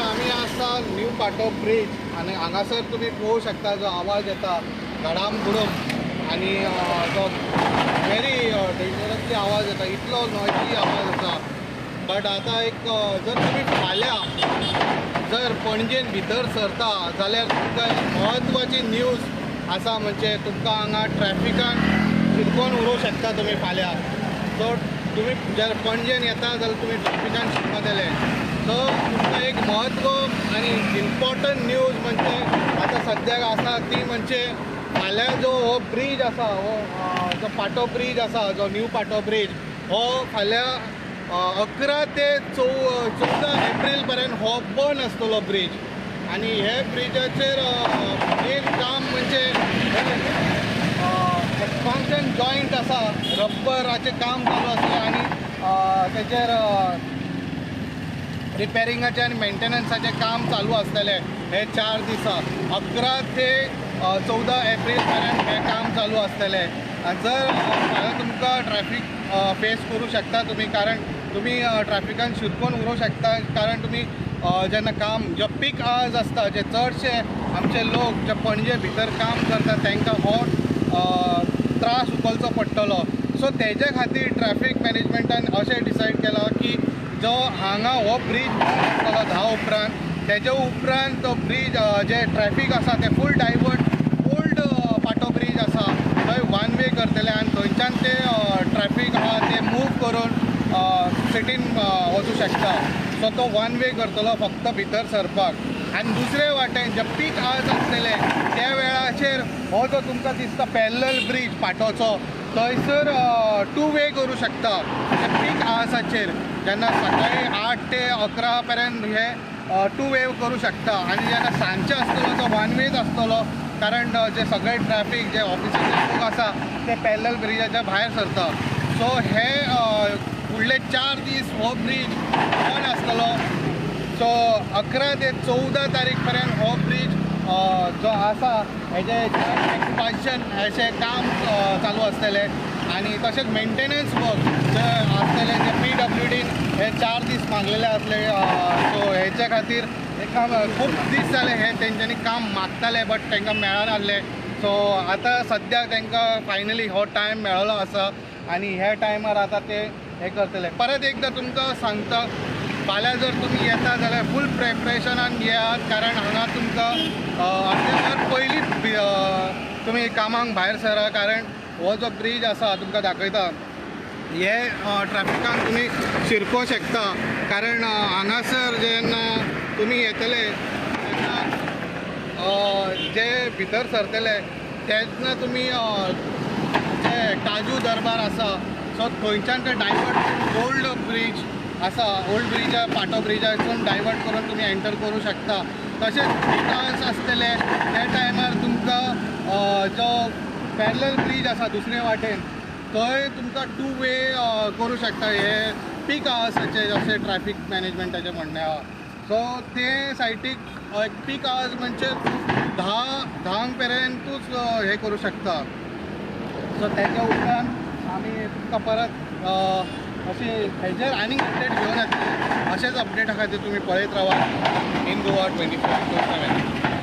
आम्ही आसा न्यू पाटो ब्रिज आणि हांगासर तुम्ही पळोवंक शकता जो आवाज येता घडाम घुडम आणि जो व्हेरी डेंजरसली आवाज येता, इतलो नॉयजी आवाज येता. बट आता एक जर तुम्ही फाल्यां जर पणजेन भितर सरता जाल्यार तुमकां म्हत्वाची न्यूज आसा, म्हणजे तुमकां हांगा ट्रॅफिकान शिरकोन उरोवंक शकता तुमी फाल्यां. सो तुम्ही जर पणजेन येता जाल्यार तुमी ट्रॅफिकान शिरकोतले. सो तुमकां एक म्हत्व आनी इम्पॉर्टंट न्यूज म्हणजे आतां सद्याक आसा ती म्हणजे फाल्यां जो हो ब्रीज आसा, हो जो पाटो ब्रीज आसा, जो न्यू पाटो ब्रीज, हो फाल्यां 11 ते 14 एप्रील पर्यंत हो बंद आसतलो ब्रीज. आणि हे ब्रिजाचेर मेन काम म्हणजे एक्सपान्शन जॉयंट आसा, रब्बराचें काम चालू आसलें आणि तेचेर रिपेरिंगाचें आनी मेंटेनन्साचें काम चालू आसतलें हे 4 दिसा 11 ते 14 एप्रील पर्यंत हें काम चालू आसतलें. जर फाल्यां तुमकां ट्रॅफिक फेस करूं शकता तुमी, कारण तुमी ट्रॅफिकान शिरकोन उरोवंक शकता, कारण तुमी जेन्ना काम जे पीक आवर्स आसता, जे चडशे आमचे लोक जे पणजे भितर काम करतात तांकां हो त्रास उखलचो पडटलो. सो तेजे खातीर ट्रॅफिक मॅनेजमेंटान अशें डिसायड केलां की जो हांगा हो ब्रीज आसतलो 10 उपरांत, तेजे उपरांत तो ब्रीज जे ट्रॅफिक आसा ते फूल डायवर्ट ओल्ड पाटो ब्रीज आसा थंय वन वे करतले आनी थंयच्यान ते ट्रॅफिक आहा ते मूव करून सिटीन वचूं शकता. सो तो वन वे करतलो फक्त भितर सरपाक. आनी दुसरे वाटेन जे पीक आवर्स आसतले त्या वेळाचेर हो जो तुमकां दिसता पॅरलल ब्रीज पाटोचो, थंयसर 2 वे करूं शकता त्या पीक आवर्साचेर. जेन्ना सकाळी 8 ते 11 पर्यंत हे 2 वे करूं शकता आनी जेन्ना सांजचे आसतलो तो वन वेच आसतलो, कारण जे सगळे ट्रॅफिक जे ऑफिसाचे लोक आसा ते पॅरलल ब्रिजाच्या भायर सरता. सो हे फुडले 4 दीस हो ब्रीज बंद आसतलो. सो 11 ते 14 तारीख पर्यंत हो ब्रीज जो आसा हेजे एक्सपान्शन हेचें काम चालू आसतलें आनी तशेंच मेंटेनन्स वर्क जे आसतले जे PWDन हे 4 दीस मागलेले आसले. सो हेचे खातीर खूब दीस जाले हे तेंच्यांनी काम मागताले बट तांकां मेळनासलें. सो आतां सद्याक तांकां फायनली हो टायम मेळ्ळो आसा आनी हे टायमार आतां ते हे करतले. परत एकदां तुमकां सांगता, फाल्यां जर तुमी येता जाल्यार फूल प्रेपरेशनान येयात, कारण हांगा तुमकां अर्देवर पयलींच तुमी कामाक भायर सरा, कारण हो जो ब्रीज आसा तुमकां दाखयता हे ट्रॅफिकान तुमी शिरकोवंक शकता. कारण हांगासर जेन्ना तुमी येतले तेन्ना जे भितर सरतले तेन्ना तुमी जे काजू दरबार आसा सो थंयच्यान ते डायवर्ट ओल्ड ब्रीज आसा, ओल्ड ब्रिजा पाटो ब्रिजासून डायवर्ट करून तुमी एंटर करूं शकता. तशेंच पीक आसतले त्या टायमार तुमकां जो पॅरलल ब्रीज आसा दुसरे वाटेन थंय तुमकां 2 वे करूं शकता. हे पीक आवर्साचे अशें ट्रॅफिक मॅनेजमेंटाचें म्हणणें आहा. सो ते सायटीक पीक आवर्स म्हणजे 10 पर्यंतूच हे करूं शकता. सो तेच्या उपरांत आमी तुमकां परत अशी हेजेर आनीक अपडेट घेवन येतले. अशेंच अपडेटा खातीर तुमी पळयत रावात इन गोवा 24/7.